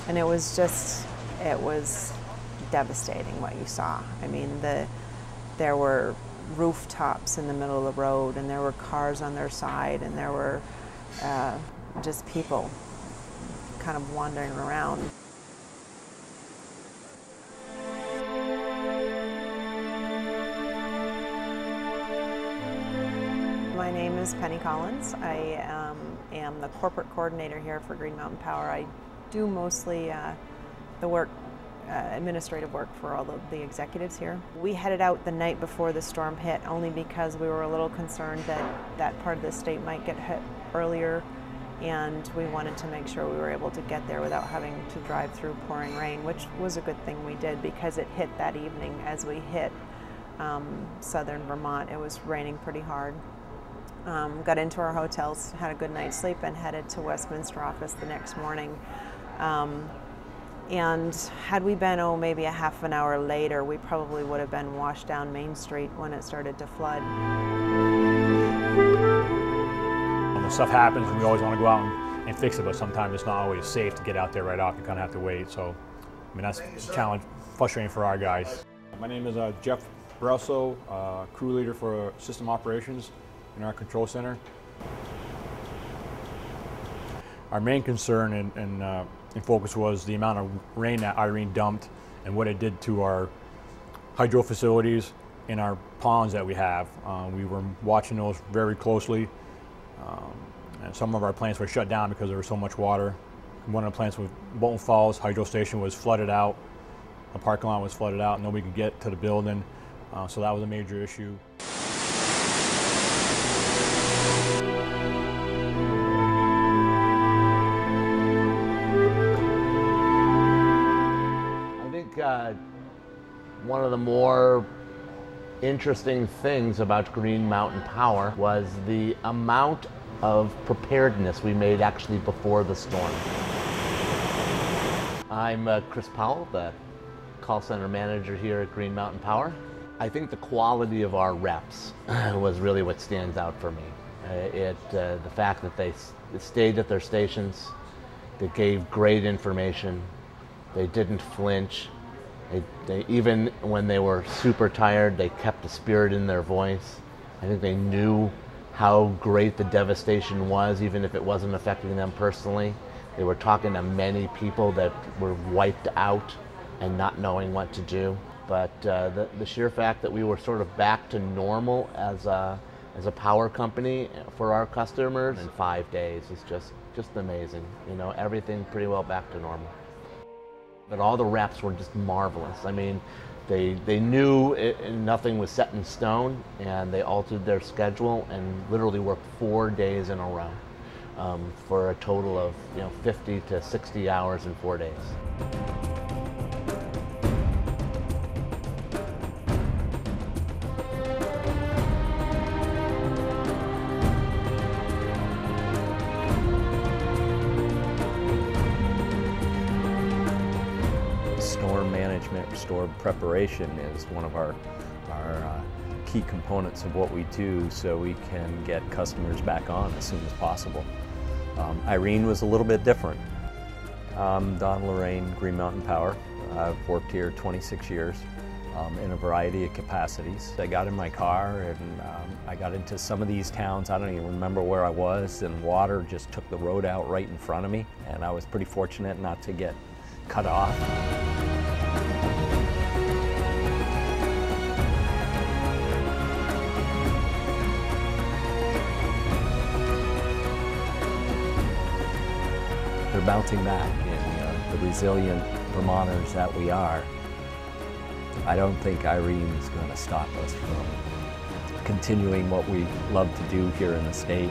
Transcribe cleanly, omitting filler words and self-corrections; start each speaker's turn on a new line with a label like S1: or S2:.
S1: And it was devastating what you saw. I mean, there were rooftops in the middle of the road, and there were cars on their side, and there were just people kind of wandering around. My name is Penny Collins. I am the corporate coordinator here for Green Mountain Power. I do mostly the work, administrative work for all of the executives here. We headed out the night before the storm hit only because we were a little concerned that that part of the state might get hit earlier, and we wanted to make sure we were able to get there without having to drive through pouring rain, which was a good thing we did because it hit that evening as we hit southern Vermont. It was raining pretty hard. Got into our hotels, had a good night's sleep, and headed to Westminster office the next morning. And had we been, maybe a half an hour later, we probably would have been washed down Main Street when it started to flood.
S2: When stuff happens, we always want to go out and fix it, but sometimes it's not always safe to get out there right off. You kind of have to wait. So, I mean, that's a challenge, frustrating for our guys.
S3: My name is Jeff Brasso, crew leader for system operations in our control center. Our main concern and focus was the amount of rain that Irene dumped and what it did to our hydro facilities and our ponds that we have. We were watching those very closely, and some of our plants were shut down because there was so much water. One of the plants with Bolton Falls hydro station was flooded out. The parking lot was flooded out. Nobody could get to the building, so that was a major issue.
S4: One of the more interesting things about Green Mountain Power was the amount of preparedness we made actually before the storm. I'm Chris Powell, the call center manager here at Green Mountain Power. I think the quality of our reps was really what stands out for me. The fact that they stayed at their stations, they gave great information, they didn't flinch. They even when they were super tired, they kept a spirit in their voice. I think they knew how great the devastation was, even if it wasn't affecting them personally. They were talking to many people that were wiped out and not knowing what to do. But the sheer fact that we were sort of back to normal as a power company for our customers in 5 days is just amazing. You know, everything pretty well back to normal. But all the reps were just marvelous. I mean, they knew nothing was set in stone, and they altered their schedule and literally worked 4 days in a row for a total of 50 to 60 hours in 4 days.
S5: Storm management, storm preparation is one of our key components of what we do, so we can get customers back on as soon as possible. Irene was a little bit different. Don Lorraine, Green Mountain Power. I've worked here 26 years in a variety of capacities. I got in my car and I got into some of these towns. I don't even remember where I was, and water just took the road out right in front of me, and I was pretty fortunate not to get cut off. They're bouncing back, and the resilient Vermonters that we are. I don't think Irene is going to stop us from continuing what we love to do here in the state.